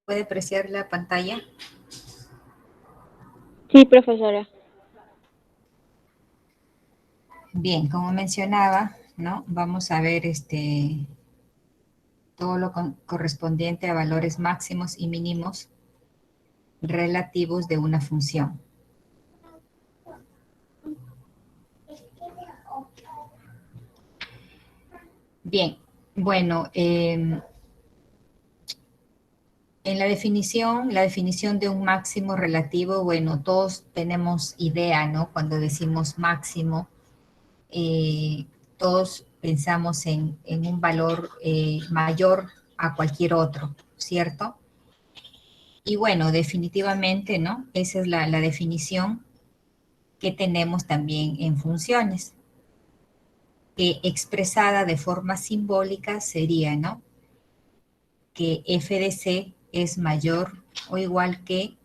¿Puede apreciar la pantalla? Sí, profesora. Bien, como mencionaba, ¿no? Vamos a ver todo lo correspondiente a valores máximos y mínimos relativos de una función. Bien, bueno, en la definición de un máximo relativo, bueno, todos tenemos idea, ¿no? Cuando decimos máximo, todos pensamos en un valor mayor a cualquier otro, ¿cierto? Y bueno, definitivamente, ¿no? Esa es la definición que tenemos también en funciones, que expresada de forma simbólica sería, ¿no? Que f de c es mayor o igual que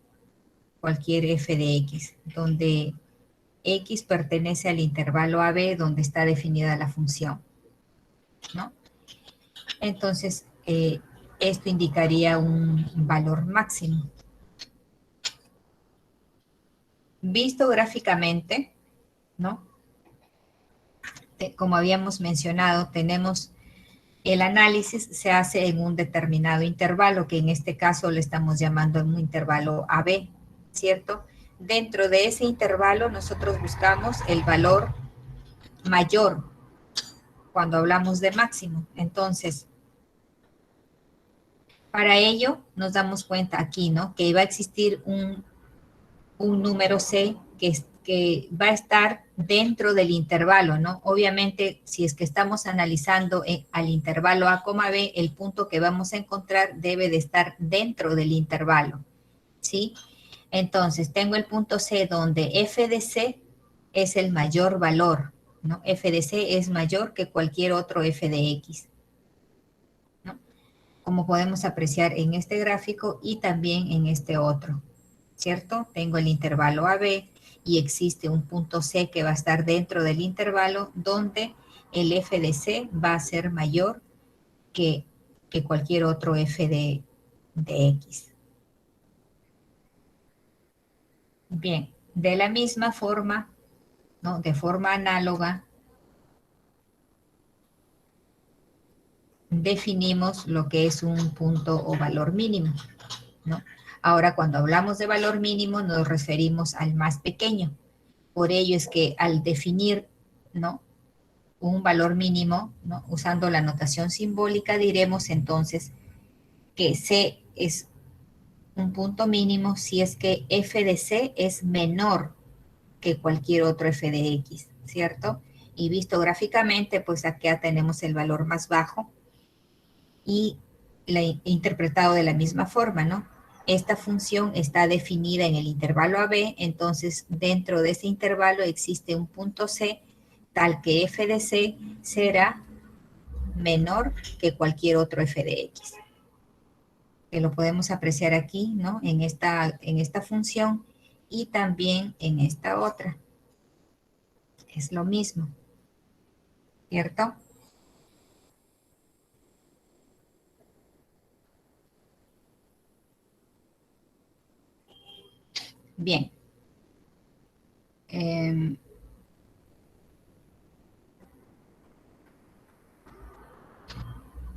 cualquier f de x, donde x pertenece al intervalo AB donde está definida la función, ¿no? Entonces, esto indicaría un valor máximo. Visto gráficamente, ¿no? Como habíamos mencionado, tenemos el análisis se hace en un determinado intervalo, que en este caso le estamos llamando un intervalo AB, ¿cierto? Dentro de ese intervalo nosotros buscamos el valor mayor cuando hablamos de máximo. Entonces, para ello nos damos cuenta aquí, ¿no? Que va a existir un número C que va a estar dentro del intervalo, ¿no? Obviamente, si es que estamos analizando al intervalo A, B, el punto que vamos a encontrar debe de estar dentro del intervalo, ¿sí? Entonces, tengo el punto C donde f de C es el mayor valor, ¿no? F de C es mayor que cualquier otro f de X, ¿no? Como podemos apreciar en este gráfico y también en este otro, ¿cierto? Tengo el intervalo AB y existe un punto C que va a estar dentro del intervalo donde el f de C va a ser mayor que, que cualquier otro f de X. Bien, de la misma forma, ¿no? De forma análoga, definimos lo que es un punto o valor mínimo, ¿no? Ahora, cuando hablamos de valor mínimo, nos referimos al más pequeño. Por ello es que al definir, ¿no? Un valor mínimo, ¿no? Usando la notación simbólica, diremos entonces que C es un punto mínimo si es que f de C es menor que cualquier otro f de X, ¿cierto? Y visto gráficamente, pues acá tenemos el valor más bajo y interpretado de la misma forma, ¿no? Esta función está definida en el intervalo AB, entonces dentro de ese intervalo existe un punto C tal que f de C será menor que cualquier otro f de X. Que lo podemos apreciar aquí, ¿no? En esta función y también en esta otra. Es lo mismo, ¿cierto? Bien.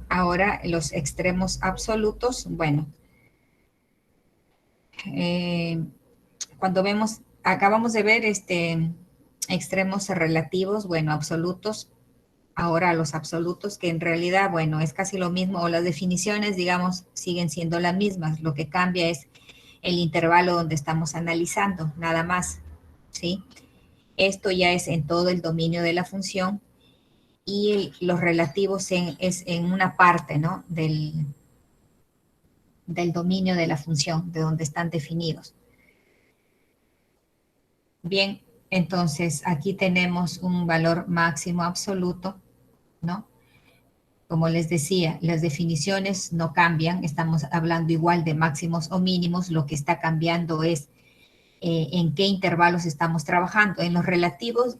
Ahora los extremos absolutos, bueno, cuando vemos, acabamos de ver extremos relativos, bueno, absolutos, ahora los absolutos, que en realidad, bueno, es casi lo mismo, o las definiciones, digamos, siguen siendo las mismas, lo que cambia es el intervalo donde estamos analizando, nada más, ¿sí? Esto ya es en todo el dominio de la función y los relativos es en una parte, ¿no? Del dominio de la función, de donde están definidos. Bien, entonces aquí tenemos un valor máximo absoluto, ¿no? Como les decía, las definiciones no cambian, estamos hablando igual de máximos o mínimos, lo que está cambiando es en qué intervalos estamos trabajando. En los relativos,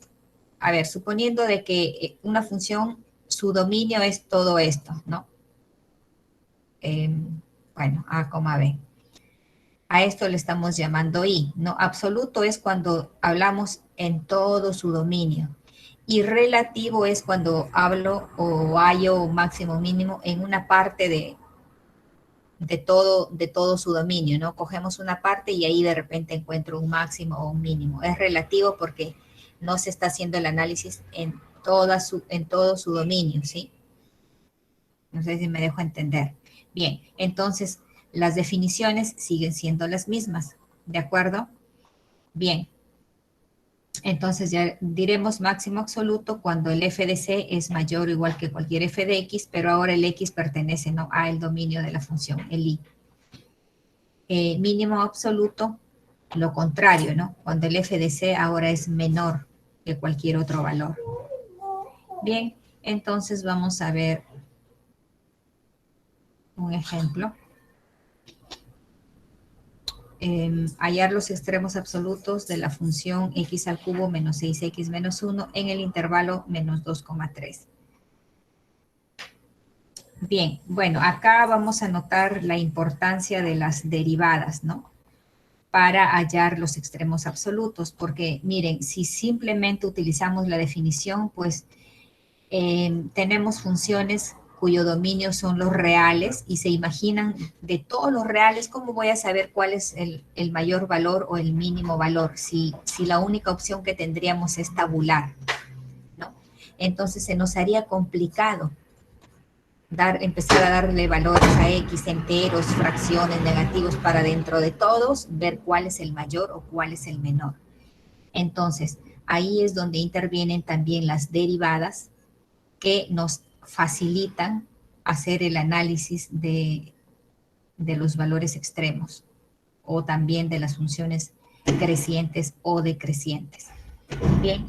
a ver, suponiendo de que una función, su dominio es todo esto, ¿no? Bueno, A, B. A esto le estamos llamando I, ¿no? Absoluto es cuando hablamos en todo su dominio. Y relativo es cuando hablo o hallo máximo mínimo en una parte de todo su dominio, ¿no? Cogemos una parte y ahí de repente encuentro un máximo o un mínimo. Es relativo porque no se está haciendo el análisis en todo su dominio, ¿sí? No sé si me dejo entender. Bien, entonces las definiciones siguen siendo las mismas, ¿de acuerdo? Bien, entonces ya diremos máximo absoluto cuando el f de c es mayor o igual que cualquier f de x, pero ahora el x pertenece, ¿no?, a el dominio de la función, el y. Mínimo absoluto, lo contrario, ¿no? Cuando el f de c ahora es menor que cualquier otro valor. Bien, entonces vamos a ver un ejemplo. Hallar los extremos absolutos de la función x al cubo menos 6x menos 1 en el intervalo menos 2,3. Bien, bueno, acá vamos a notar la importancia de las derivadas, ¿no?, para hallar los extremos absolutos, porque miren, si simplemente utilizamos la definición, pues tenemos funciones cuyo dominio son los reales y se imaginan de todos los reales, ¿cómo voy a saber cuál es el mayor valor o el mínimo valor si la única opción que tendríamos es tabular, ¿no? Entonces se nos haría complicado empezar a darle valores a X, enteros, fracciones, negativos, para dentro de todos ver cuál es el mayor o cuál es el menor. Entonces, ahí es donde intervienen también las derivadas que nos facilitan hacer el análisis de los valores extremos o también de las funciones crecientes o decrecientes. Bien,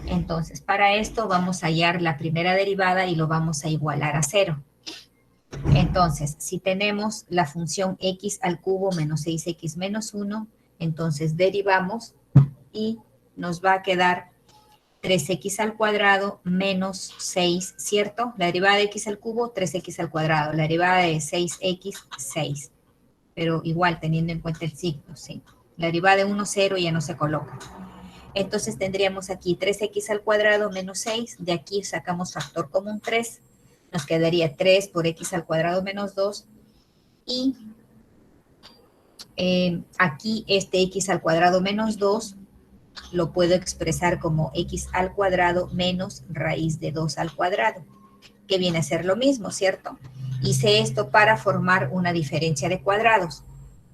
entonces para esto vamos a hallar la primera derivada y lo vamos a igualar a 0. Entonces, si tenemos la función x al cubo menos 6x menos 1, entonces derivamos y nos va a quedar 3x al cuadrado menos 6, ¿cierto? La derivada de x al cubo, 3x al cuadrado. La derivada de 6x, 6. Pero igual, teniendo en cuenta el signo, ¿sí? La derivada de 1, 0 ya no se coloca. Entonces tendríamos aquí 3x al cuadrado menos 6. De aquí sacamos factor común 3. Nos quedaría 3 por x al cuadrado menos 2. Y aquí este x al cuadrado menos 2 lo puedo expresar como x al cuadrado menos raíz de 2 al cuadrado, que viene a ser lo mismo, ¿cierto? Hice esto para formar una diferencia de cuadrados,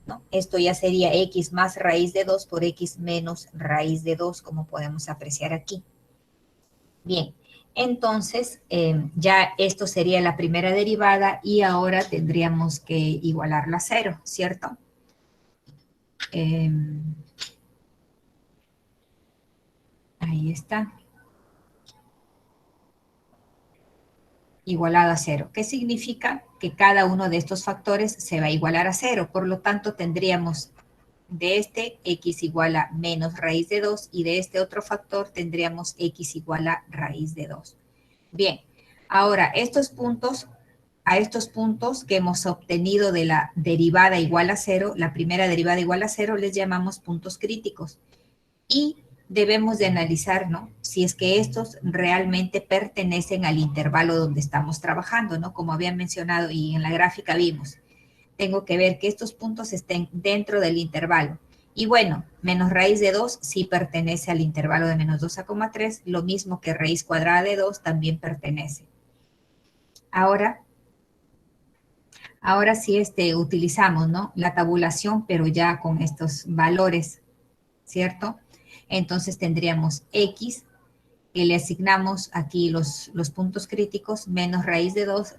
¿no? Esto ya sería x más raíz de 2 por x menos raíz de 2, como podemos apreciar aquí. Bien, entonces ya esto sería la primera derivada y ahora tendríamos que igualarla a 0, ¿cierto? Ahí está. Igualado a 0. ¿Qué significa? Que cada uno de estos factores se va a igualar a 0. Por lo tanto, tendríamos de este x igual a menos raíz de 2 y de este otro factor tendríamos x igual a raíz de 2. Bien, ahora a estos puntos que hemos obtenido de la derivada igual a 0, la primera derivada igual a 0, les llamamos puntos críticos. Y debemos de analizar, ¿no?, si es que estos realmente pertenecen al intervalo donde estamos trabajando, ¿no? Como había mencionado y en la gráfica vimos. Tengo que ver que estos puntos estén dentro del intervalo. Y bueno, menos raíz de 2 sí pertenece al intervalo de menos 2 a 3, lo mismo que raíz cuadrada de 2 también pertenece. Ahora sí utilizamos, ¿no?, la tabulación, pero ya con estos valores, ¿cierto? Entonces tendríamos x, que le asignamos aquí los puntos críticos, menos raíz de 2,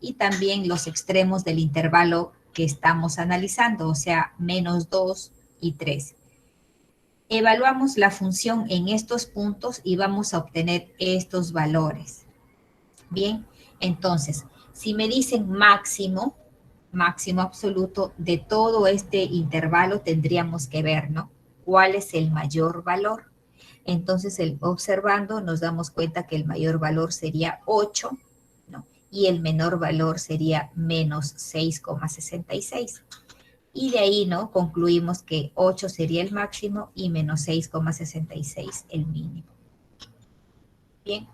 y también los extremos del intervalo que estamos analizando, o sea, menos 2 y 3. Evaluamos la función en estos puntos y vamos a obtener estos valores. Bien, entonces, si me dicen máximo absoluto de todo este intervalo, tendríamos que ver, ¿no?, cuál es el mayor valor. Entonces, observando, nos damos cuenta que el mayor valor sería 8, ¿no? y el menor valor sería menos 6,66. Y de ahí, ¿no? Concluimos que 8 sería el máximo y menos 6,66 el mínimo. Bien,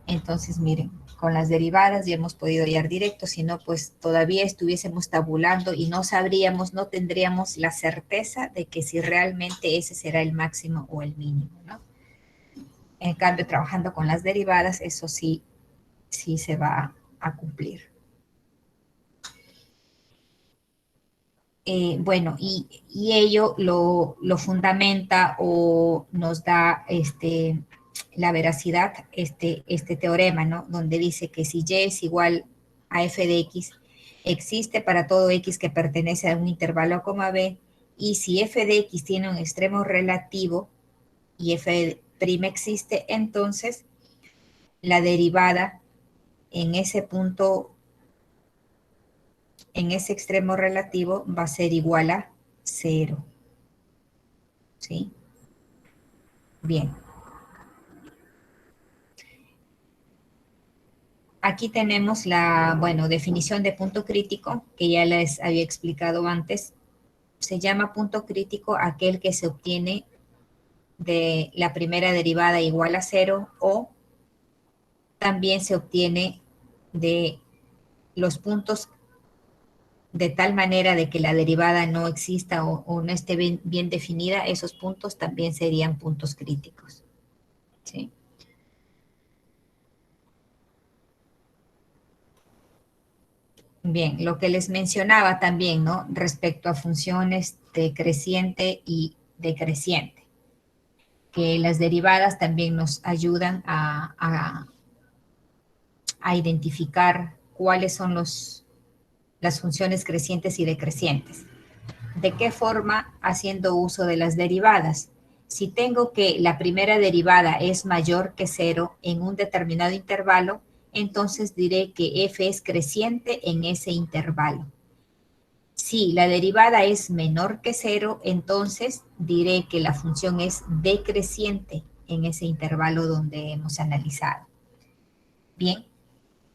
entonces miren, con las derivadas ya hemos podido hallar directo, si no, pues todavía estuviésemos tabulando y no sabríamos, no tendríamos la certeza de que si realmente ese será el máximo o el mínimo, ¿no? En cambio, trabajando con las derivadas, eso sí se va a cumplir. Bueno, y ello lo fundamenta o nos da la veracidad, este teorema, ¿no? Donde dice que si y es igual a f de x, existe para todo x que pertenece a un intervalo a, b, y si f de x tiene un extremo relativo y f' existe, entonces la derivada en ese punto, en ese extremo relativo, va a ser igual a 0. ¿Sí? Bien. Aquí tenemos la, bueno, definición de punto crítico, que ya les había explicado antes. Se llama punto crítico aquel que se obtiene de la primera derivada igual a 0, o también se obtiene de los puntos de tal manera de que la derivada no exista o no esté bien definida. Esos puntos también serían puntos críticos. ¿Sí? Bien, lo que les mencionaba también, ¿no? Respecto a funciones decreciente y decreciente, que las derivadas también nos ayudan a identificar cuáles son las funciones crecientes y decrecientes. ¿De qué forma? Haciendo uso de las derivadas. Si tengo que la primera derivada es mayor que 0 en un determinado intervalo, entonces diré que f es creciente en ese intervalo. Si la derivada es menor que 0, entonces diré que la función es decreciente en ese intervalo donde hemos analizado. Bien,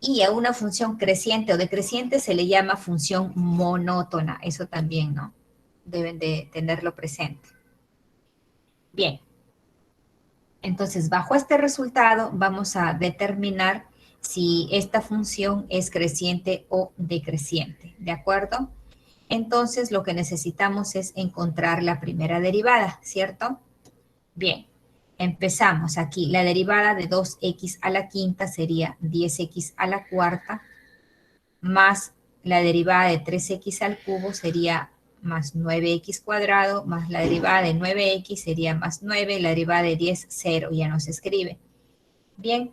y a una función creciente o decreciente se le llama función monótona. Eso también, ¿no? Deben de tenerlo presente. Bien, entonces bajo este resultado vamos a determinar si esta función es creciente o decreciente, ¿de acuerdo? Entonces lo que necesitamos es encontrar la primera derivada, ¿cierto? Bien, empezamos aquí. La derivada de 2x a la quinta sería 10x a la cuarta, más la derivada de 3x al cubo sería más 9x cuadrado, más la derivada de 9x sería más 9, la derivada de 10, 0, ya no se escribe. Bien,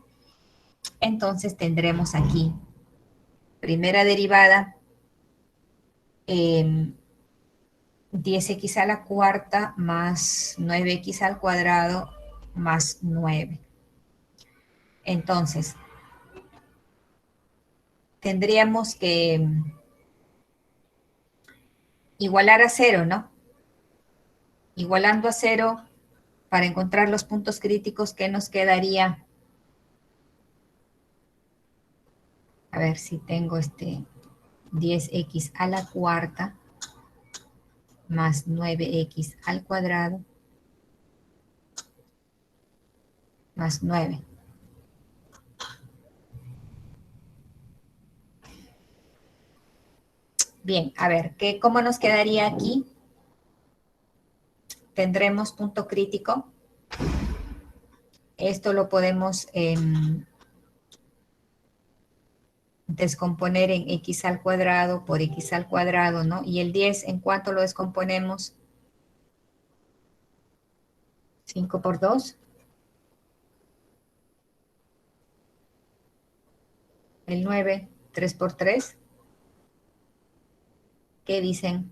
entonces tendremos aquí primera derivada, 10x a la cuarta más 9x al cuadrado más 9. Entonces, tendríamos que igualar a 0, ¿no? Igualando a 0, para encontrar los puntos críticos, ¿qué nos quedaría? A ver si tengo 10x a la cuarta más 9x al cuadrado más 9. Bien, a ver, ¿cómo nos quedaría aquí? Tendremos punto crítico. Esto lo podemos descomponer en x al cuadrado por x al cuadrado, ¿no? Y el 10, ¿en cuánto lo descomponemos? 5 por 2. El 9, 3 por 3. ¿Qué dicen?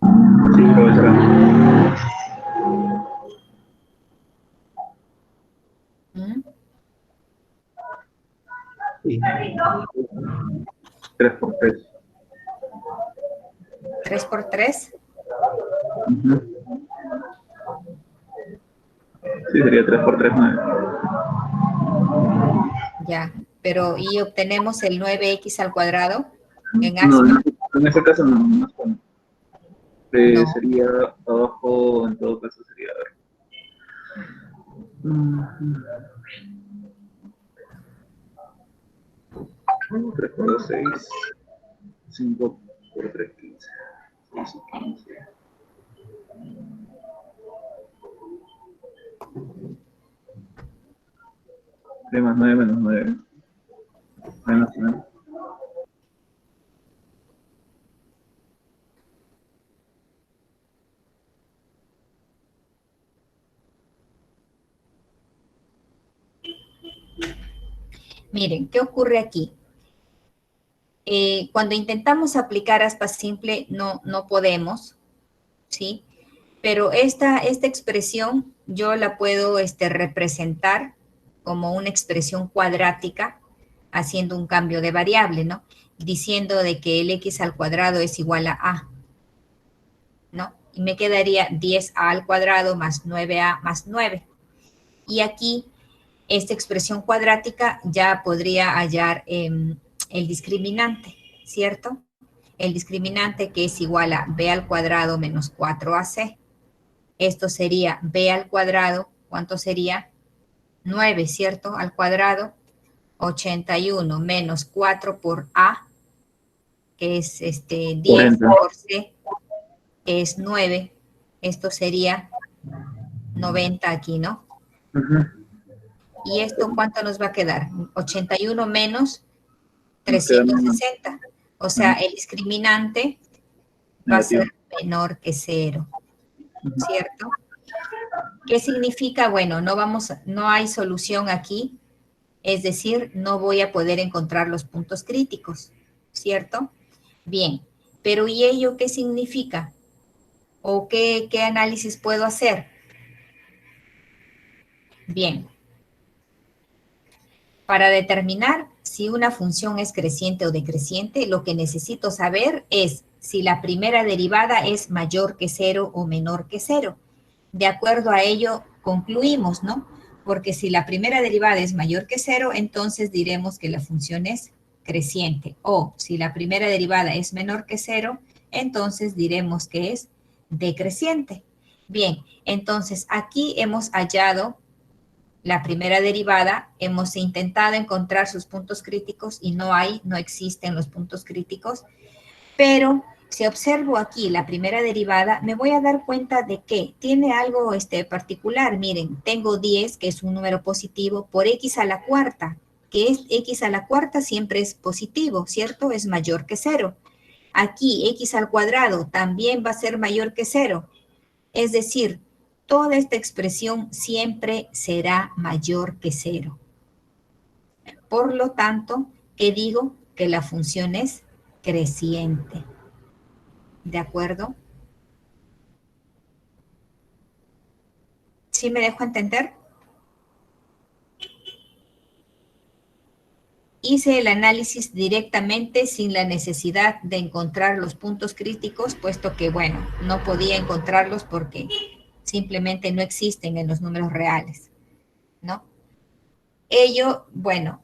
Sí, profesora. ¿Mm? Sí. 3 por 3. 3 por 3. Sí, sería 3 por 3, 9. Ya. pero y obtenemos el 9x al cuadrado en No, ácido. en este caso no, no es bueno. No, Sería abajo, en todo caso sería, a ver. 3 por 2, 6. 5 por 3, 15. 6 y 15. 3 más 9 menos 9. Menos 9. miren, ¿qué ocurre aquí? Cuando intentamos aplicar aspa simple no podemos, ¿sí? Pero esta expresión yo la puedo representar como una expresión cuadrática haciendo un cambio de variable, ¿no? Diciendo de que el x al cuadrado es igual a, ¿no? Y me quedaría 10a al cuadrado más 9a más 9. Y aquí esta expresión cuadrática ya podría hallar el discriminante, ¿cierto? El discriminante que es igual a b al cuadrado menos 4ac. Esto sería b al cuadrado, ¿cuánto sería? 9, ¿cierto? Al cuadrado, 81 menos 4 por a, que es 10 40. por c, que es 9. Esto sería 90 aquí, ¿no? ¿Y esto cuánto nos va a quedar? 81 menos Nos queda menos 360. O sea, el discriminante va a ser negativo. menor que 0, ¿cierto? ¿Qué significa? Bueno, no hay solución aquí, es decir, no voy a poder encontrar los puntos críticos, ¿cierto? Bien, pero ¿y ello qué significa? ¿O qué análisis puedo hacer? Bien, para determinar si una función es creciente o decreciente, lo que necesito saber es si la primera derivada es mayor que 0 o menor que 0. De acuerdo a ello, concluimos, ¿no? Porque si la primera derivada es mayor que 0, entonces diremos que la función es creciente. O si la primera derivada es menor que 0, entonces diremos que es decreciente. Bien, entonces aquí hemos hallado la primera derivada, hemos intentado encontrar sus puntos críticos y no existen los puntos críticos, pero si observo aquí la primera derivada, me voy a dar cuenta de que tiene algo particular. Miren, tengo 10, que es un número positivo, por x a la cuarta, que es x a la cuarta siempre es positivo, ¿cierto? Es mayor que 0. Aquí x al cuadrado también va a ser mayor que 0. Es decir, toda esta expresión siempre será mayor que 0. Por lo tanto, ¿qué digo? Que la función es creciente. ¿De acuerdo? ¿Sí me dejo entender? Hice el análisis directamente sin la necesidad de encontrar los puntos críticos, puesto que, bueno, no podía encontrarlos porque simplemente no existen en los números reales, ¿no? Ello, bueno,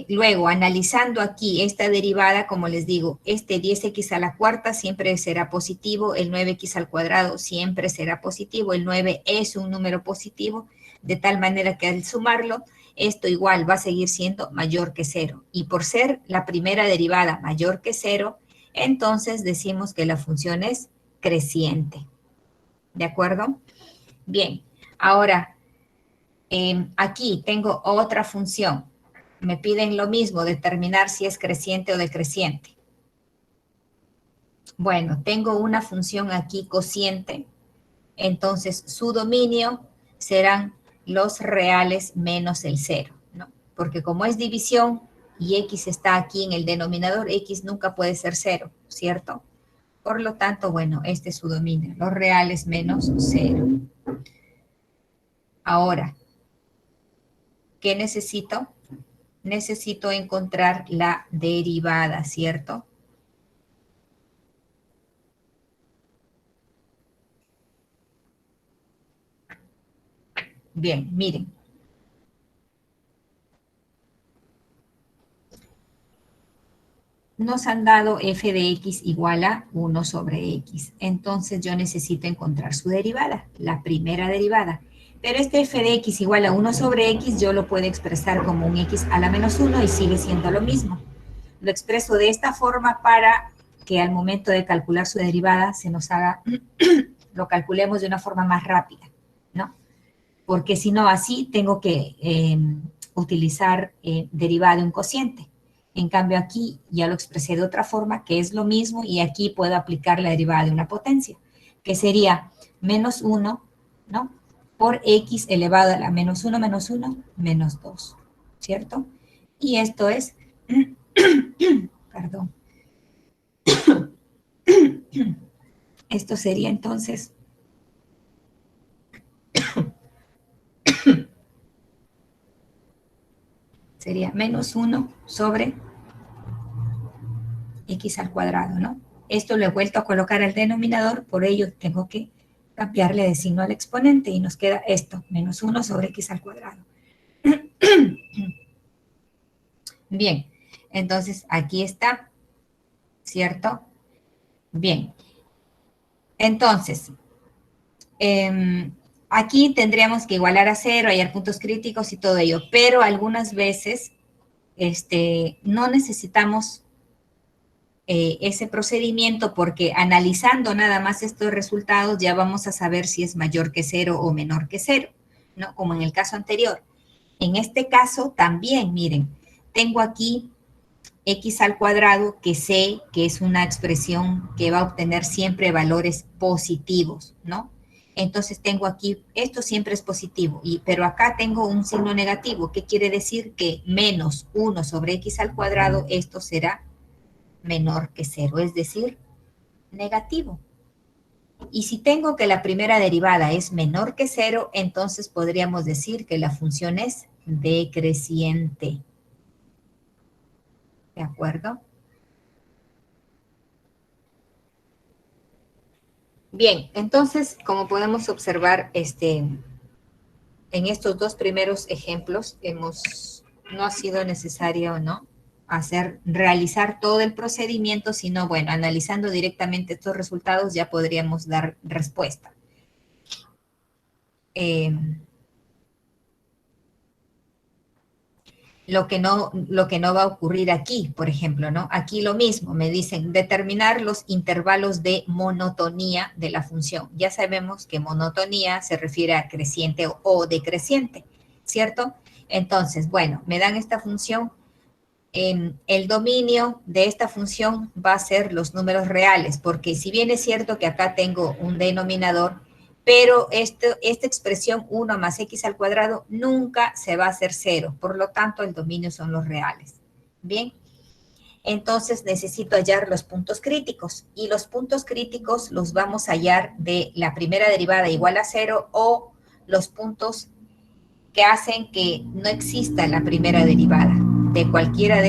luego, analizando aquí esta derivada, como les digo, este 10x a la cuarta siempre será positivo, el 9x al cuadrado siempre será positivo, el 9 es un número positivo, de tal manera que al sumarlo, esto igual va a seguir siendo mayor que 0. Y por ser la primera derivada mayor que 0, entonces decimos que la función es creciente. ¿De acuerdo? Bien, ahora aquí tengo otra función. Me piden lo mismo, determinar si es creciente o decreciente. Bueno, tengo una función aquí cociente, entonces su dominio serán los reales menos el 0, ¿no? Porque como es división y x está aquí en el denominador, x nunca puede ser 0, ¿cierto? Por lo tanto, bueno, este es su dominio, los reales menos 0. Ahora, ¿qué necesito? Necesito encontrar la derivada, ¿cierto? Bien, miren. nos han dado f de x igual a 1 sobre x. Entonces yo necesito encontrar su derivada, la primera derivada. Pero este f de x igual a 1 sobre x yo lo puedo expresar como un x a la menos 1 y sigue siendo lo mismo. Lo expreso de esta forma para que al momento de calcular su derivada se nos haga, lo calculemos de una forma más rápida, ¿no? Porque si no, así tengo que utilizar derivada de un cociente. En cambio, aquí ya lo expresé de otra forma, que es lo mismo, y aquí puedo aplicar la derivada de una potencia, que sería menos 1, ¿no? Por x elevado a la menos 1, menos 2, ¿cierto? Y esto es, perdón, esto sería entonces sería menos 1 sobre x al cuadrado, ¿no? Esto lo he vuelto a colocar al denominador, por ello tengo que cambiarle de signo al exponente y nos queda esto, menos 1 sobre x al cuadrado. Bien, entonces aquí está, ¿cierto? Bien, entonces, aquí tendríamos que igualar a 0, hallar puntos críticos y todo ello, pero algunas veces no necesitamos ese procedimiento porque analizando nada más estos resultados ya vamos a saber si es mayor que 0 o menor que 0, ¿no? Como en el caso anterior. En este caso también, miren, tengo aquí x al cuadrado que sé que es una expresión que va a obtener siempre valores positivos, ¿no? Entonces tengo aquí, esto siempre es positivo, pero acá tengo un signo negativo. ¿Qué quiere decir? Que menos 1 sobre x al cuadrado, esto será menor que 0, es decir, negativo. Y si tengo que la primera derivada es menor que 0, entonces podríamos decir que la función es decreciente. ¿De acuerdo? Bien, entonces, como podemos observar, en estos dos primeros ejemplos no ha sido necesario, ¿no?, realizar todo el procedimiento, sino, bueno, analizando directamente estos resultados ya podríamos dar respuesta. Lo que no va a ocurrir aquí, por ejemplo, ¿no? Aquí lo mismo, me dicen determinar los intervalos de monotonía de la función. Ya sabemos que monotonía se refiere a creciente o decreciente, ¿cierto? Entonces, bueno, me dan esta función. El dominio de esta función va a ser los números reales, porque si bien es cierto que acá tengo un denominador, pero esta expresión 1 más x al cuadrado nunca se va a hacer 0, por lo tanto el dominio son los reales. Bien, entonces necesito hallar los puntos críticos, y los puntos críticos los vamos a hallar de la primera derivada igual a 0 o los puntos que hacen que no exista la primera derivada. De cualquiera de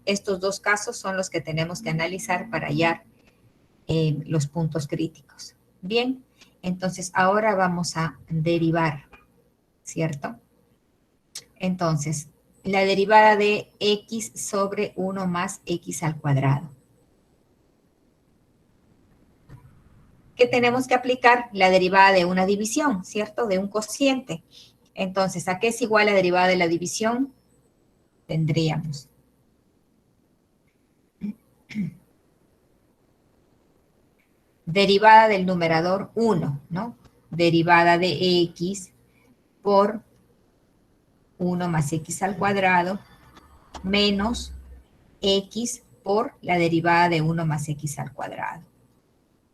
estos dos casos son los que tenemos que analizar para hallar los puntos críticos. Bien, entonces ahora vamos a derivar, ¿cierto? Entonces, la derivada de x sobre 1 más x al cuadrado. ¿Qué tenemos que aplicar? La derivada de una división, ¿cierto? De un cociente. Entonces, ¿a qué es igual la derivada de la división? Tendríamos derivada del numerador 1, ¿no? Derivada de x por 1 más x al cuadrado menos x por la derivada de 1 más x al cuadrado.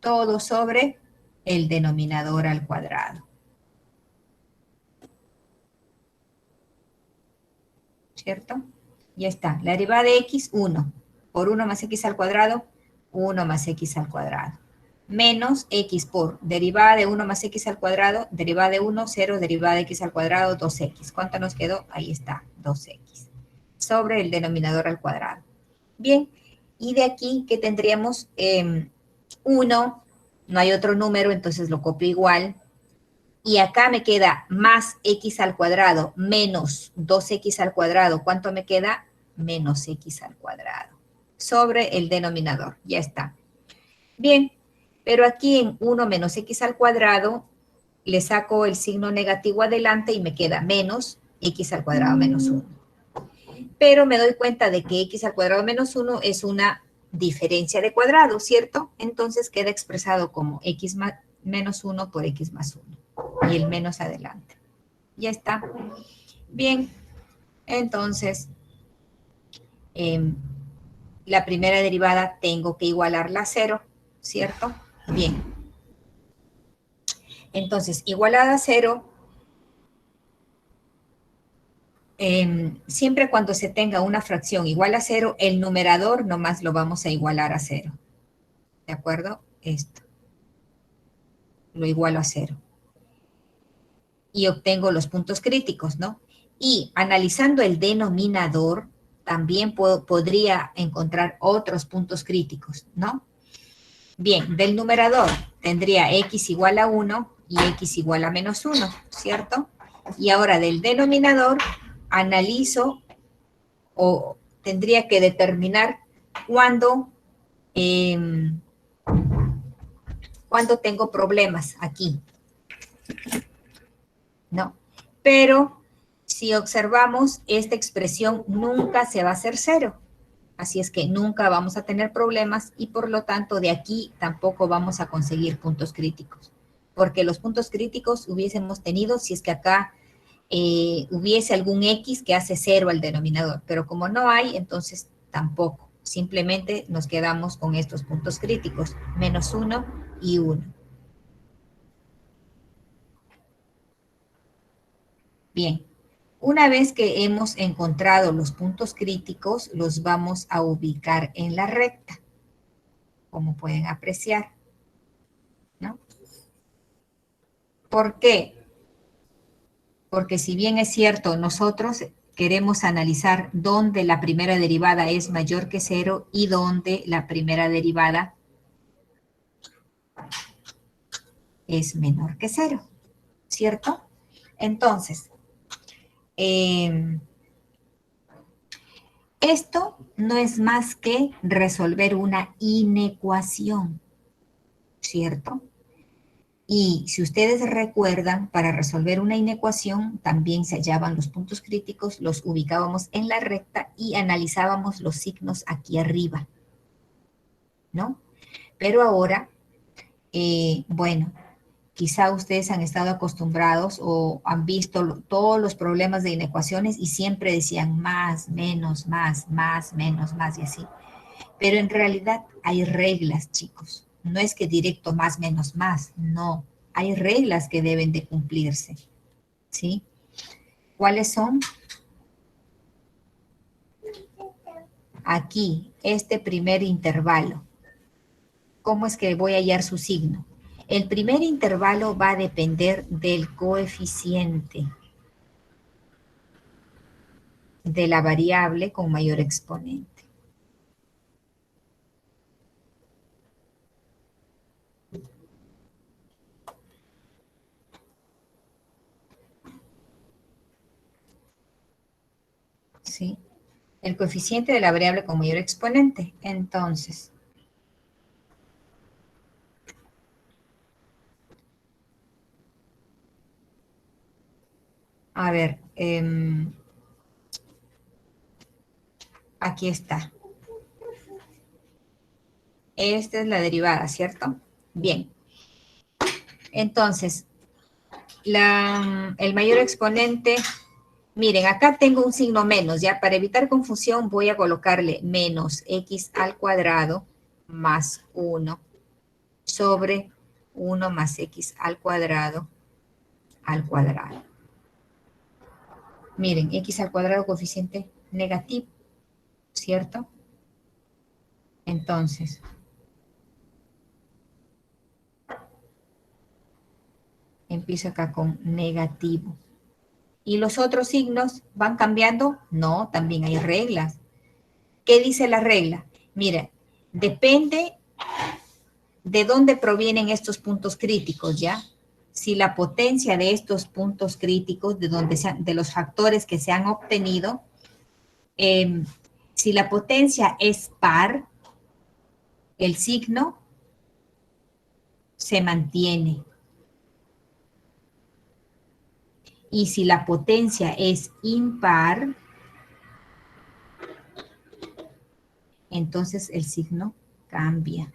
Todo sobre el denominador al cuadrado. ¿Cierto? Ya está. La derivada de x, 1. Por 1 más x al cuadrado, 1 más x al cuadrado. Menos x por derivada de 1 más x al cuadrado, derivada de 1, 0, derivada de x al cuadrado, 2x. ¿Cuánto nos quedó? Ahí está, 2x. Sobre el denominador al cuadrado. Bien, y de aquí que tendríamos 1, no hay otro número, entonces lo copio igual. Y acá me queda más x al cuadrado menos 2x al cuadrado. ¿Cuánto me queda? menos x al cuadrado sobre el denominador. Ya está. Bien, pero aquí en 1 menos x al cuadrado le saco el signo negativo adelante y me queda menos x al cuadrado menos 1. Pero me doy cuenta de que x al cuadrado menos 1 es una diferencia de cuadrado, ¿cierto? Entonces queda expresado como x menos 1 por x más 1. Y el menos adelante. Ya está. Bien, entonces, la primera derivada tengo que igualarla a 0, ¿cierto? Bien. Entonces, igualada a 0, siempre cuando se tenga una fracción igual a 0, el numerador nomás lo vamos a igualar a 0. ¿De acuerdo? Esto. Lo igualo a 0. Y obtengo los puntos críticos, ¿no? Y analizando el denominador, también podría encontrar otros puntos críticos, ¿no? Bien, del numerador tendría x igual a 1 y x igual a menos 1, ¿cierto? Y ahora del denominador analizo o tendría que determinar cuándo tengo problemas aquí, ¿no? Pero si observamos, esta expresión nunca se va a hacer 0. Así es que nunca vamos a tener problemas y por lo tanto de aquí tampoco vamos a conseguir puntos críticos. Porque los puntos críticos hubiésemos tenido si es que acá hubiese algún x que hace 0 al denominador. Pero como no hay, entonces tampoco. Simplemente nos quedamos con estos puntos críticos, menos 1 y 1. Bien. Una vez que hemos encontrado los puntos críticos, los vamos a ubicar en la recta, como pueden apreciar, ¿no? ¿Por qué? Porque si bien es cierto, nosotros queremos analizar dónde la primera derivada es mayor que 0 y dónde la primera derivada es menor que 0, ¿cierto? Entonces, esto no es más que resolver una inecuación, ¿cierto? Y si ustedes recuerdan, para resolver una inecuación también se hallaban los puntos críticos, los ubicábamos en la recta y analizábamos los signos aquí arriba, ¿no? Pero ahora, bueno, quizá ustedes han estado acostumbrados o han visto todos los problemas de inecuaciones y siempre decían más, menos, más, menos, más y así. Pero en realidad hay reglas, chicos. No es que directo más, menos, más, no. Hay reglas que deben de cumplirse, ¿sí? ¿Cuáles son? Aquí, este primer intervalo. ¿Cómo es que voy a hallar su signo? El primer intervalo va a depender del coeficiente de la variable con mayor exponente. ¿Sí? El coeficiente de la variable con mayor exponente. Entonces, a ver, aquí está. Esta es la derivada, ¿cierto? Bien. Entonces, el mayor exponente, miren, acá tengo un signo menos, ya para evitar confusión voy a colocarle menos x al cuadrado más 1 sobre 1 más x al cuadrado. Miren, x al cuadrado coeficiente negativo, ¿cierto? Entonces, empiezo acá con negativo. ¿Y los otros signos van cambiando? No, también hay reglas. ¿Qué dice la regla? Mira, depende de dónde provienen estos puntos críticos, ¿ya? Si la potencia de estos puntos críticos, de los factores que se han obtenido, Si la potencia es par, el signo se mantiene. Y si la potencia es impar, entonces el signo cambia.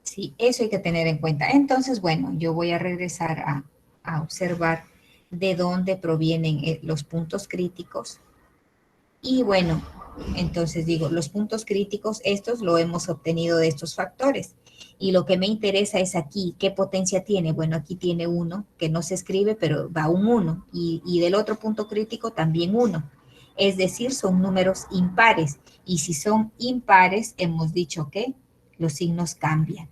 Sí, eso hay que tener en cuenta. Entonces, bueno, yo voy a regresar a observar de dónde provienen los puntos críticos. Y bueno, entonces digo, los puntos críticos, estos lo hemos obtenido de estos factores. Y lo que me interesa es aquí, ¿qué potencia tiene? Bueno, aquí tiene 1, que no se escribe, pero va un 1. Y del otro punto crítico también 1. Es decir, son números impares. Y si son impares, hemos dicho que los signos cambian.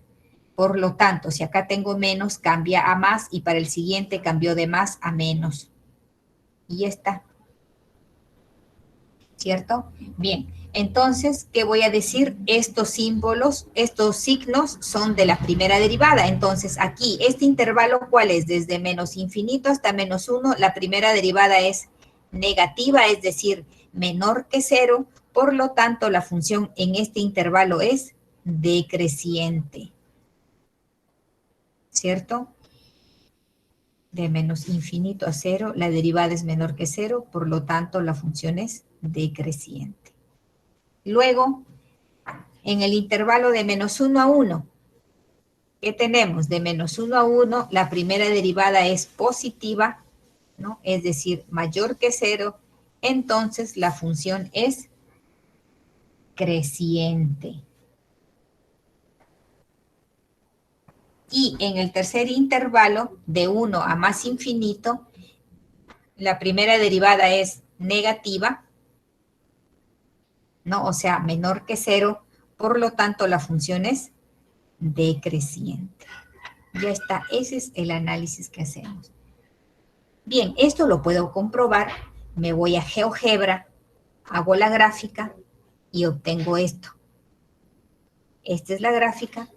Por lo tanto, si acá tengo menos, cambia a más, y para el siguiente cambió de más a menos. Y ya está. ¿Cierto? Bien, entonces, ¿qué voy a decir? Estos símbolos, estos signos son de la primera derivada. Entonces, aquí, este intervalo, ¿cuál es? Desde menos infinito hasta menos 1, la primera derivada es negativa, es decir, menor que 0. Por lo tanto, la función en este intervalo es decreciente. ¿Cierto? De menos infinito a 0, la derivada es menor que 0, por lo tanto, la función es decreciente. Luego, en el intervalo de menos 1 a 1, ¿qué tenemos? De menos 1 a 1, la primera derivada es positiva, ¿no? Es decir, mayor que 0, entonces la función es creciente. Y en el tercer intervalo, de 1 a más infinito, la primera derivada es negativa, ¿no? O sea, menor que 0, por lo tanto la función es decreciente. Ya está, ese es el análisis que hacemos. Bien, esto lo puedo comprobar. Me voy a GeoGebra, hago la gráfica y obtengo esto. Esta es la gráfica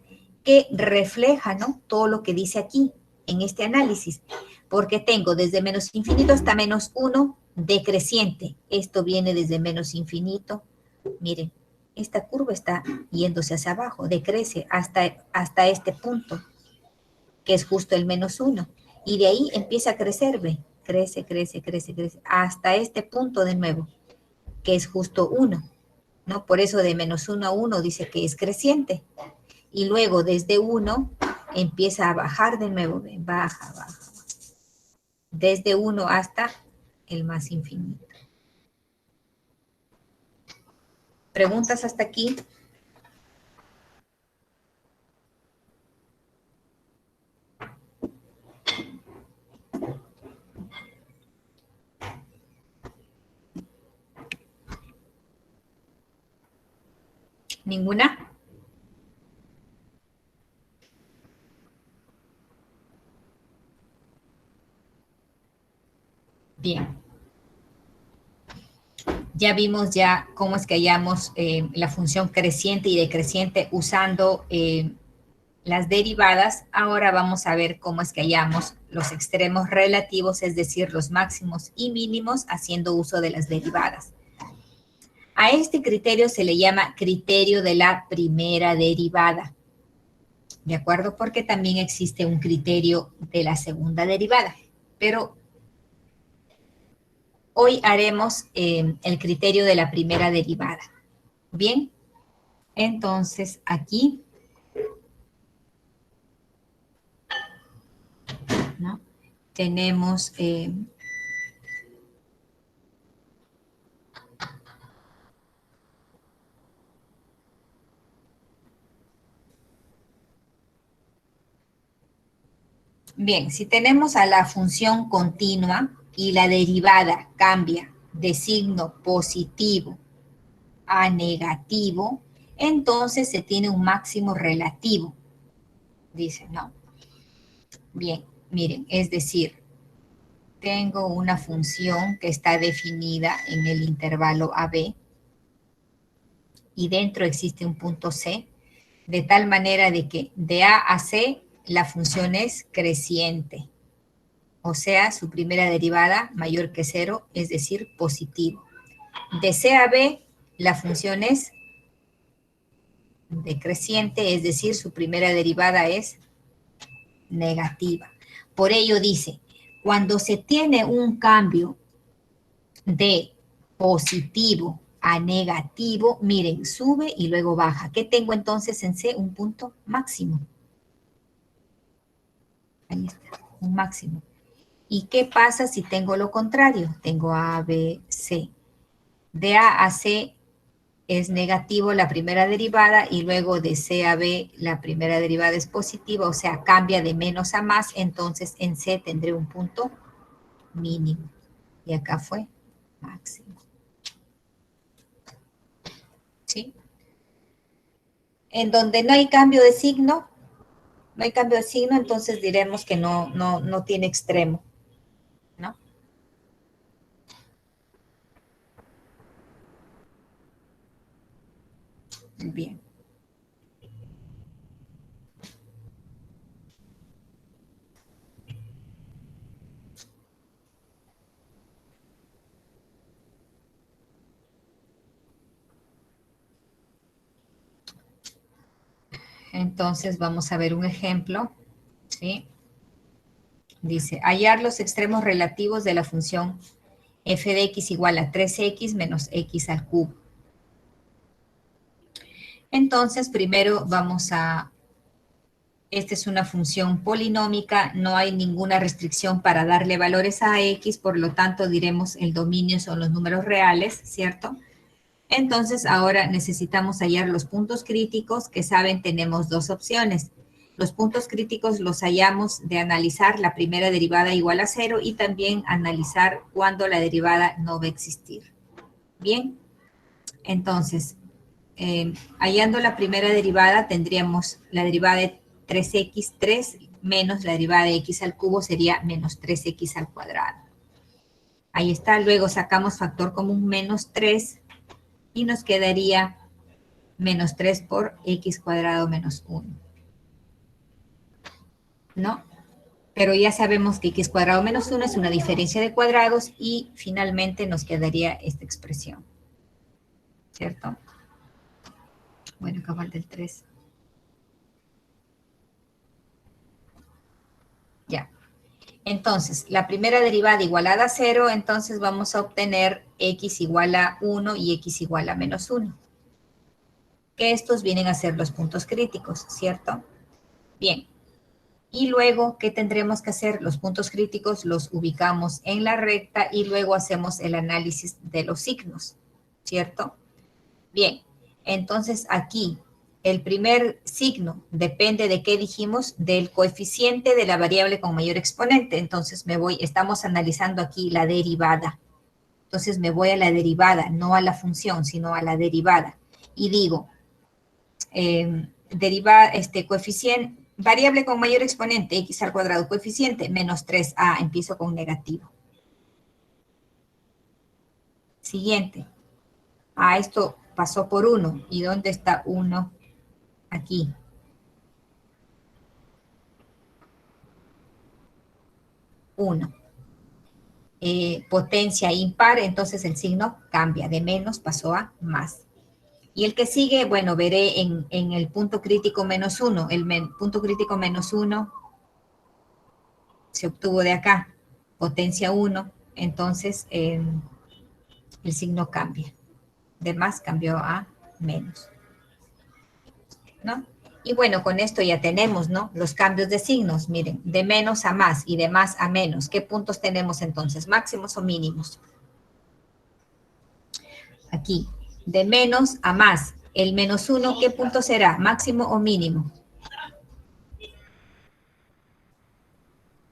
que refleja, ¿no?, todo lo que dice aquí en este análisis, porque tengo desde menos infinito hasta menos 1 decreciente. Esto viene desde menos infinito. Miren, esta curva está yéndose hacia abajo, decrece hasta este punto, que es justo el menos 1. Y de ahí empieza a crecer, ¿ve? Crece, crece, crece, crece, hasta este punto de nuevo, que es justo 1, ¿no? Por eso de menos 1 a 1 dice que es creciente. Y luego desde 1 empieza a bajar de nuevo, ¿ve? Baja, baja, baja. Desde 1 hasta el más infinito. ¿Preguntas hasta aquí? ¿Ninguna? Bien. Ya vimos ya cómo es que hallamos la función creciente y decreciente usando las derivadas. Ahora vamos a ver cómo es que hallamos los extremos relativos, es decir, los máximos y mínimos, haciendo uso de las derivadas. A este criterio se le llama criterio de la primera derivada, ¿de acuerdo? Porque también existe un criterio de la segunda derivada, pero hoy haremos el criterio de la primera derivada. Bien, entonces aquí, ¿no?, tenemos bien, si tenemos a la función continua y la derivada cambia de signo positivo a negativo, entonces se tiene un máximo relativo. Dice, no. Bien, miren, es decir, tengo una función que está definida en el intervalo AB y dentro existe un punto C, de tal manera de que de A a C la función es creciente. O sea, su primera derivada mayor que 0, es decir, positivo. De C a B, la función es decreciente, es decir, su primera derivada es negativa. Por ello dice, cuando se tiene un cambio de positivo a negativo, miren, sube y luego baja. ¿Qué tengo entonces en C? Un punto máximo. Ahí está, un máximo. ¿Y qué pasa si tengo lo contrario? Tengo A, B, C. De A a C es negativo la primera derivada y luego de C a B la primera derivada es positiva, o sea, cambia de menos a más, entonces en C tendré un punto mínimo. Y acá fue máximo. ¿Sí? En donde no hay cambio de signo, entonces diremos que no tiene extremo, ¿no? Bien. Entonces vamos a ver un ejemplo, ¿sí? Dice, hallar los extremos relativos de la función f de x igual a 3x menos x al cubo. Entonces, primero esta es una función polinómica, no hay ninguna restricción para darle valores a x, por lo tanto diremos el dominio son los números reales, ¿cierto? Entonces, ahora necesitamos hallar los puntos críticos, que saben, tenemos dos opciones. Los puntos críticos los hallamos de analizar la primera derivada igual a 0 y también analizar cuándo la derivada no va a existir. Bien, entonces, hallando la primera derivada, tendríamos la derivada de 3x3 menos la derivada de x al cubo sería menos 3x al cuadrado. Ahí está, luego sacamos factor común menos 3 y nos quedaría menos 3 por x cuadrado menos 1. ¿No? Pero ya sabemos que x cuadrado menos 1 es una diferencia de cuadrados y finalmente nos quedaría esta expresión. ¿Cierto? Bueno, acá falta el 3. Ya. Entonces, la primera derivada igualada a 0, entonces vamos a obtener x igual a 1 y x igual a menos 1. Que estos vienen a ser los puntos críticos, ¿cierto? Bien. Y luego, ¿qué tendremos que hacer? Los puntos críticos los ubicamos en la recta y luego hacemos el análisis de los signos, ¿cierto? Bien, entonces aquí el primer signo depende de qué dijimos, del coeficiente de la variable con mayor exponente. Entonces estamos analizando aquí la derivada. Entonces me voy a la derivada, no a la función, sino a la derivada. Y digo, coeficiente, variable con mayor exponente, x al cuadrado, coeficiente, menos 3a, empiezo con negativo. Siguiente. Esto pasó por 1. ¿Y dónde está 1? Aquí. Potencia impar, entonces el signo cambia, de menos pasó a más. Y el que sigue, bueno, veré en el punto crítico menos 1. El punto crítico menos 1 se obtuvo de acá, potencia 1, entonces el signo cambia. De más cambió a menos. ¿No? Y bueno, con esto ya tenemos, ¿no? Los cambios de signos, miren, de menos a más y de más a menos. ¿Qué puntos tenemos entonces? ¿Máximos o mínimos? Aquí, de menos a más. El menos 1, ¿qué punto será? ¿Máximo o mínimo?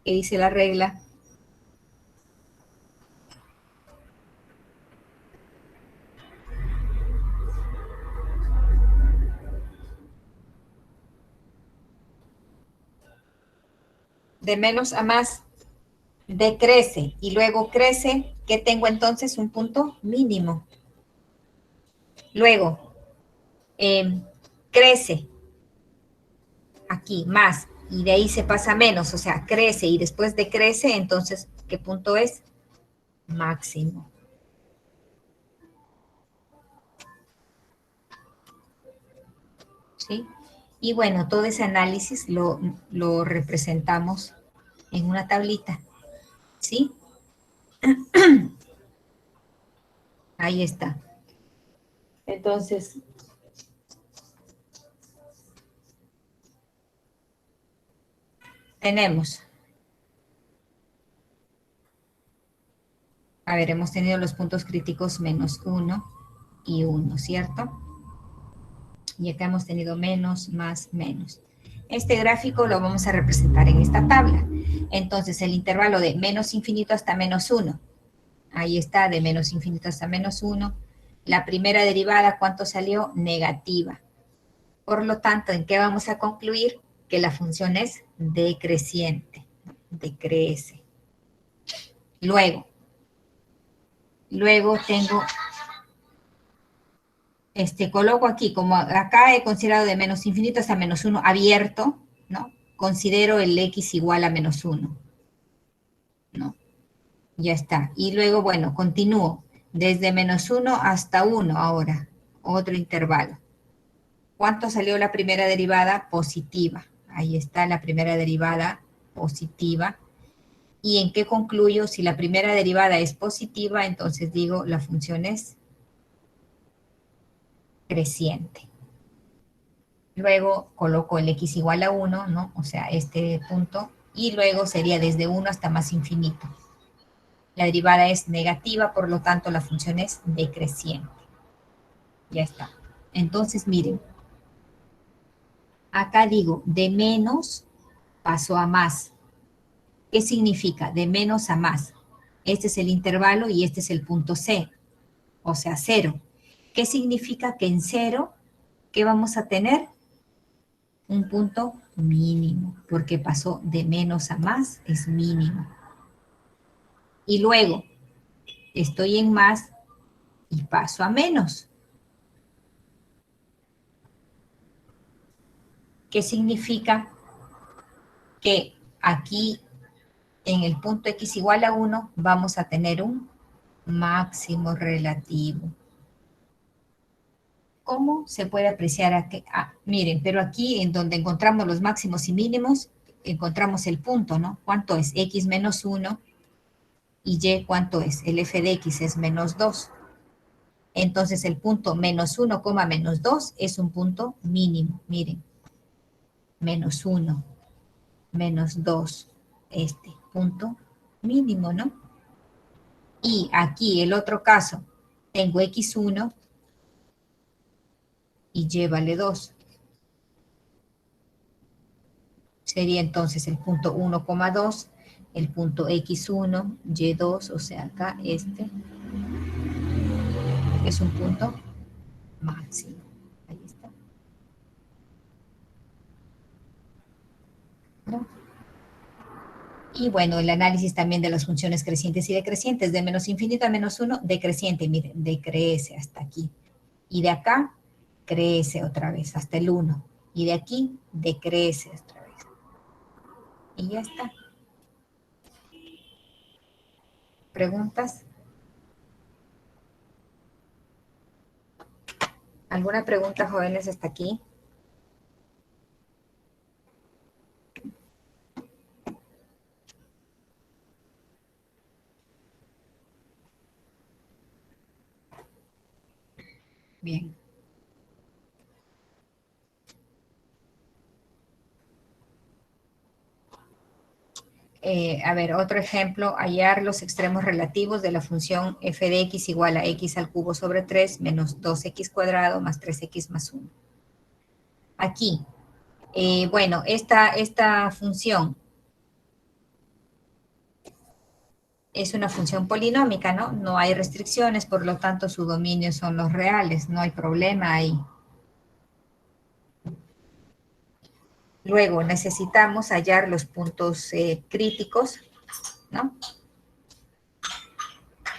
¿Qué dice la regla? De menos a más decrece y luego crece, ¿qué tengo entonces? Un punto mínimo. Luego, crece aquí más y de ahí se pasa a menos, o sea, crece y después decrece, entonces, ¿qué punto es? Máximo. ¿Sí? Y bueno, todo ese análisis lo representamos en una tablita, ¿sí? Ahí está. Entonces, tenemos, a ver, hemos tenido los puntos críticos menos 1 y 1, ¿cierto? Y acá hemos tenido menos, más, menos. Este gráfico lo vamos a representar en esta tabla. Entonces, el intervalo de menos infinito hasta menos 1. Ahí está, de menos infinito hasta menos 1. La primera derivada, ¿cuánto salió? Negativa. Por lo tanto, ¿en qué vamos a concluir? Que la función es decreciente. Decrece. Luego tengo, coloco aquí, como acá he considerado de menos infinito hasta menos 1 abierto, ¿no? Considero el x igual a menos 1, ¿no? Ya está. Y luego, bueno, continúo. Desde menos 1 hasta 1 ahora, otro intervalo. ¿Cuánto salió la primera derivada? Positiva. Ahí está la primera derivada positiva. ¿Y en qué concluyo? Si la primera derivada es positiva, entonces digo la función es creciente. Luego coloco el x igual a 1, ¿no? O sea, este punto. Y luego sería desde 1 hasta más infinito. La derivada es negativa, por lo tanto la función es decreciente. Ya está. Entonces, miren. Acá digo, de menos paso a más. ¿Qué significa? De menos a más. Este es el intervalo y este es el punto C, o sea, 0. ¿Qué significa que en 0, qué vamos a tener? Un punto mínimo, porque pasó de menos a más, es mínimo. Y luego, estoy en más y paso a menos. ¿Qué significa? Que aquí, en el punto x igual a 1, vamos a tener un máximo relativo. ¿Cómo se puede apreciar aquí? Miren, pero aquí en donde encontramos los máximos y mínimos, encontramos el punto, ¿no? ¿Cuánto es? X menos 1 y Y, ¿cuánto es? El f de x es menos 2. Entonces el punto menos 1, menos 2 es un punto mínimo, miren. Menos 1, menos 2, este punto mínimo, ¿no? Y aquí el otro caso, tengo x1 y y vale 2. Sería entonces el punto 1,2, el punto x1, y2, o sea, acá este es un punto máximo. Ahí está. ¿No? Y bueno, el análisis también de las funciones crecientes y decrecientes, de menos infinito a menos 1, decreciente, miren, decrece hasta aquí. Y de acá, crece otra vez, hasta el 1. Y de aquí, decrece otra vez. Y ya está. ¿Preguntas? ¿Alguna pregunta, jóvenes, hasta aquí? Bien. A ver, otro ejemplo, hallar los extremos relativos de la función f de x igual a x al cubo sobre 3 menos 2x cuadrado más 3x más 1. Aquí, bueno, esta función es una función polinómica, ¿no? No hay restricciones, por lo tanto su dominio son los reales, no hay problema ahí. Luego necesitamos hallar los puntos críticos, ¿no?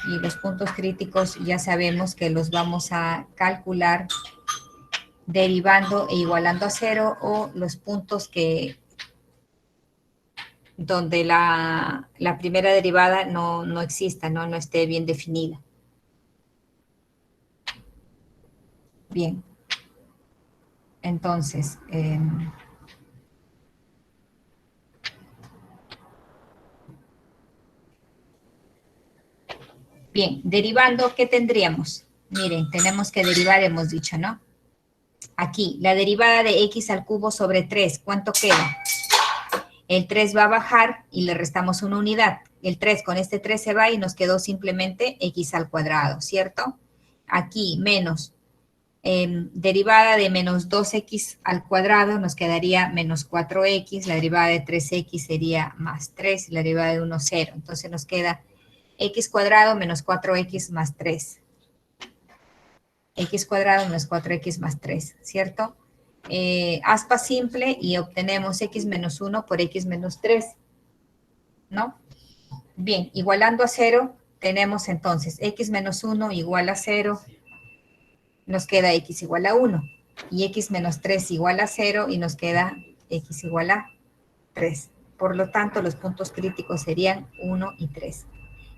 Y los puntos críticos ya sabemos que los vamos a calcular derivando e igualando a 0 o los puntos que donde la primera derivada no exista, no esté bien definida. Bien. Entonces, bien, derivando, ¿qué tendríamos? Miren, tenemos que derivar, hemos dicho, ¿no? Aquí, la derivada de x al cubo sobre 3, ¿cuánto queda? El 3 va a bajar y le restamos una unidad. El 3 con este 3 se va y nos quedó simplemente x al cuadrado, ¿cierto? Aquí, menos derivada de menos 2x al cuadrado nos quedaría menos 4x, la derivada de 3x sería más 3, la derivada de 1, 0. Entonces nos queda x cuadrado menos 4x más 3. X cuadrado menos 4x más 3, ¿cierto? Aspa simple y obtenemos x menos 1 por x menos 3, ¿no? Bien, igualando a 0, tenemos entonces x menos 1 igual a 0, nos queda x igual a 1, y x menos 3 igual a 0, y nos queda x igual a 3. Por lo tanto, los puntos críticos serían 1 y 3.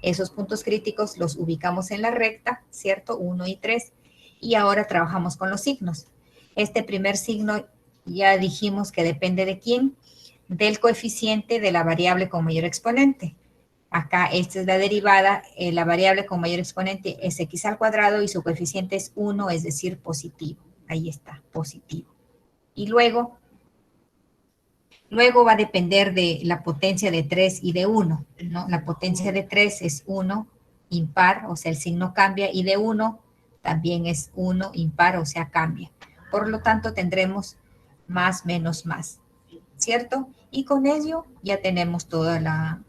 Esos puntos críticos los ubicamos en la recta, ¿cierto? 1 y 3. Y ahora trabajamos con los signos. Este primer signo ya dijimos que depende de quién, del coeficiente de la variable con mayor exponente. Acá esta es la derivada, la variable con mayor exponente es x al cuadrado y su coeficiente es 1, es decir, positivo. Ahí está, positivo. Y luego va a depender de la potencia de 3 y de 1, ¿no? La potencia de 3 es 1 impar, o sea, el signo cambia, y de 1 también es 1 impar, o sea, cambia. Por lo tanto, tendremos más menos más, ¿cierto? Y con ello ya tenemos toda la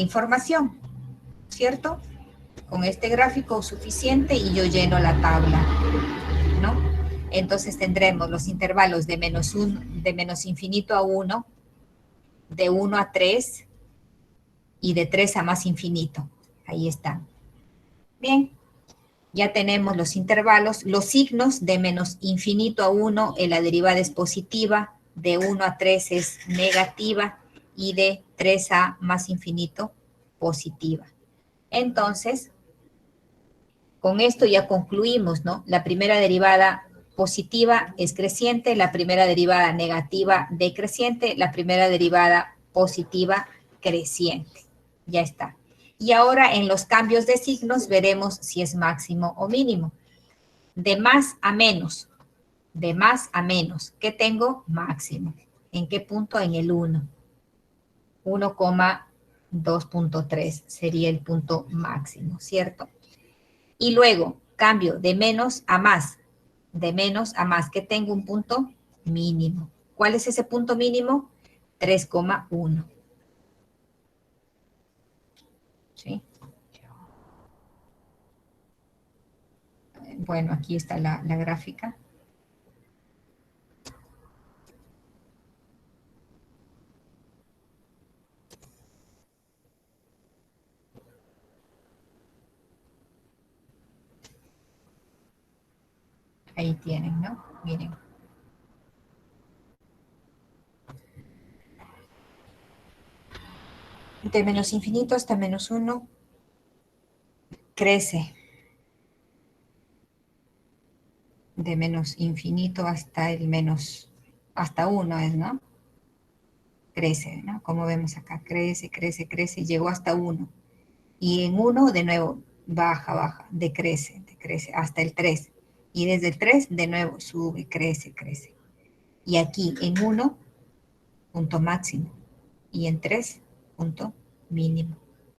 información, ¿cierto? Con este gráfico suficiente y yo lleno la tabla, ¿no? Entonces tendremos los intervalos de menos infinito a 1, de 1 a 3 y de 3 a más infinito. Ahí están. Bien, ya tenemos los intervalos, los signos de menos infinito a 1, la derivada es positiva, de 1 a 3 es negativa y de 3 a más infinito positiva. Entonces, con esto ya concluimos, ¿no? La primera derivada positiva es creciente, la primera derivada negativa decreciente, la primera derivada positiva creciente. Ya está. Y ahora en los cambios de signos veremos si es máximo o mínimo. De más a menos. De más a menos. ¿Qué tengo? Máximo. ¿En qué punto? En el 1. 1,2.3 sería el punto máximo, ¿cierto? Y luego, cambio de menos a más. De menos a más, que tengo un punto mínimo. ¿Cuál es ese punto mínimo? 3,1. ¿Sí? Bueno, aquí está la gráfica. Ahí tienen, ¿no? Miren. De menos infinito hasta menos 1 crece. De menos infinito hasta el menos, hasta 1 es, ¿no? Crece, ¿no? Como vemos acá, crece, crece, crece, llegó hasta 1. Y en 1 de nuevo baja, baja, decrece, decrece, hasta el 3. Y desde el 3 de nuevo sube, crece, crece. Y aquí en 1, punto máximo. Y en 3, punto mínimo.